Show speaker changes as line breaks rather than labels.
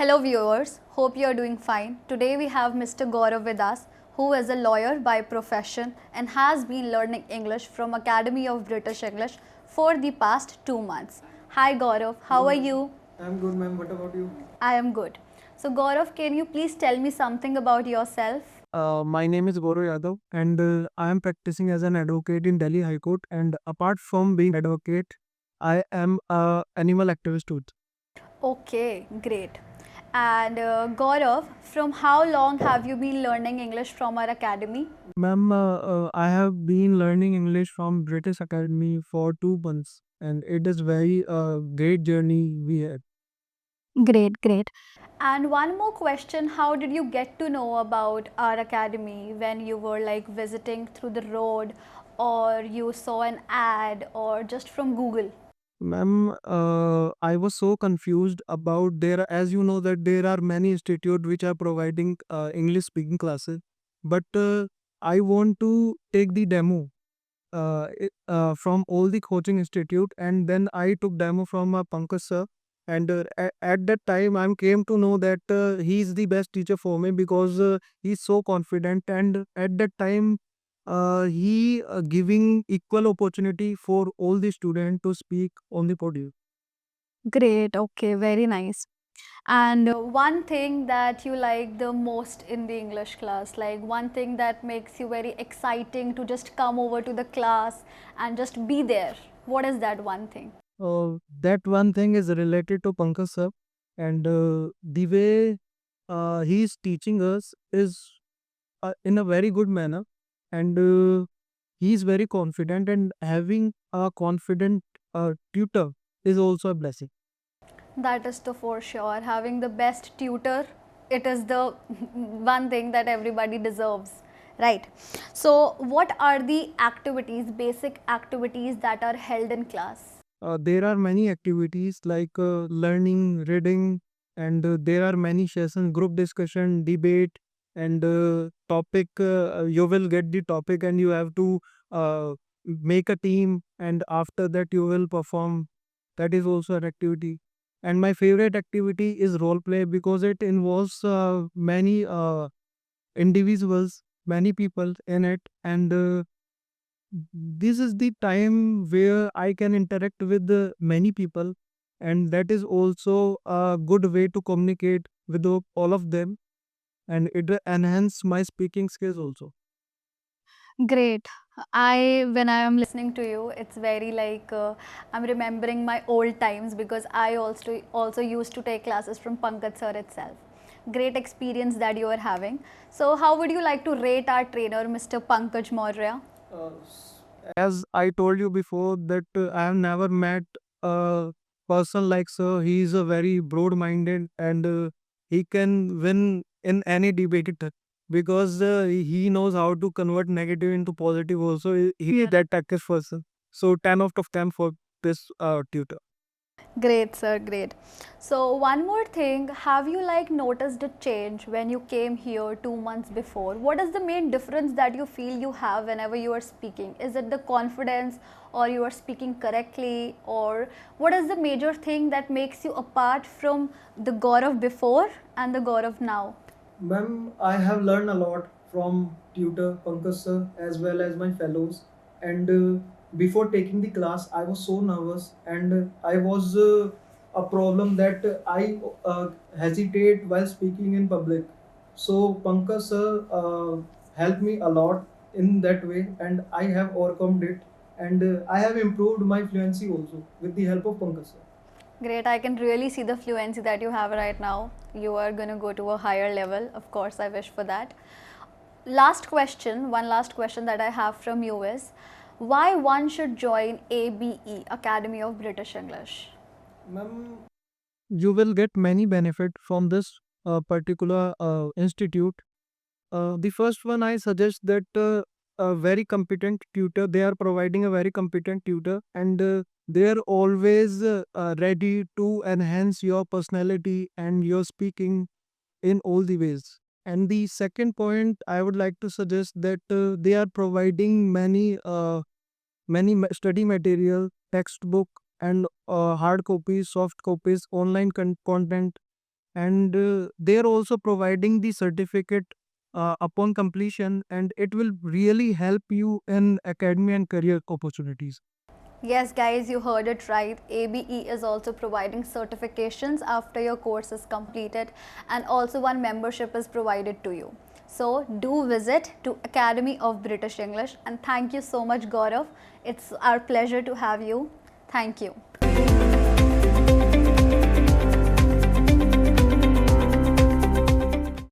Hello viewers, hope you are doing fine. Today we have Mr. Gaurav with us, who is a lawyer by profession and has been learning English from Academy of British English for the past 2 months. Hi Gaurav, how
Hello,
are
ma'am.
you?
I'm good, ma'am. What about you?
I am good. So Gaurav, can you please tell me something about yourself?
My name is Gaurav Yadav, and I am practicing as an advocate in Delhi High Court. And apart from being advocate, I am a animal activist too.
Okay, great. And Gaurav, from how long have you been learning English from our academy?
Ma'am, I have been learning English from British Academy for 2 months, and it is very great journey we had.
Great, great. And one more question, how did you get to know about our academy when you were like visiting through the road or you saw an ad or just from Google?
Ma'am, I was so confused about there, as you know that there are many institute which are providing English speaking classes, but I want to take the demo from all the coaching institute, and then I took demo from Pankaj sir, and at that time I came to know that he is the best teacher for me because he's so confident, and at that time he giving equal opportunity for all the student to speak on the podium.
Great, okay, very nice. And one thing that you like the most in the English class, like one thing that makes you very exciting to just come over to the class and just be there. What is that one thing?
That one thing is related to Pankaj sir, and the way he is teaching us is in a very good manner, and he is very confident, and having a confident tutor is also a blessing.
That is the for sure. Having the best tutor, it is the one thing that everybody deserves, right? So, what are the activities, basic activities that are held in class?
There are many activities like learning, reading, and there are many sessions, group discussion, debate, and topic. You will get the topic, and you have to make a team, and after that you will perform. That is also an activity. And my favorite activity is role play because it involves many individuals, many people in it, and this is the time where I can interact with many people, and that is also a good way to communicate with all of them, and it enhance my speaking skills also.
Great. When I am listening to you, it's very like I'm remembering my old times because I also used to take classes from Pankaj sir itself. Great experience that you are having. So, how would you like to rate our trainer, Mr. Pankaj Maurya?
As I told you before, that I have never met a person like sir. He is a very broad-minded, and he can win in any debate because he knows how to convert negative into positive. Also, he is that type of person. So 10 out of 10 for this tutor.
Great, sir, great. So, one more thing, have you like noticed a change when you came here 2 months before? What is the main difference that you feel you have whenever you are speaking? Is it the confidence or you are speaking correctly, or what is the major thing that makes you apart from the Gaurav before and the Gaurav now?
Ma'am, I have learned a lot from tutor Pankaj sir as well as my fellows. And before taking the class, I was so nervous, and I was a problem that I hesitate while speaking in public. So Pankaj sir helped me a lot in that way, and I have overcome it. And I have improved my fluency also with the help of Pankaj sir.
Great, I can really see the fluency that you have right now. You are going to go to a higher level. Of course, I wish for that. One last question that I have from you is why one should join ABE, Academy of British English?
Ma'am, you will get many benefit from this particular institute. The first one I suggest that a very competent tutor. They are providing a very competent tutor, and they are always ready to enhance your personality and your speaking in all the ways. And the second point I would like to suggest that they are providing many study material, textbook, and hard copies, soft copies, online content, and they are also providing the certificate upon completion, and it will really help you in academy and career opportunities.
Yes, guys, you heard it right. ABE is also providing certifications after your course is completed, and also one membership is provided to you. So do visit to Academy of British English, and thank you so much, Gaurav. It's our pleasure to have you. Thank you.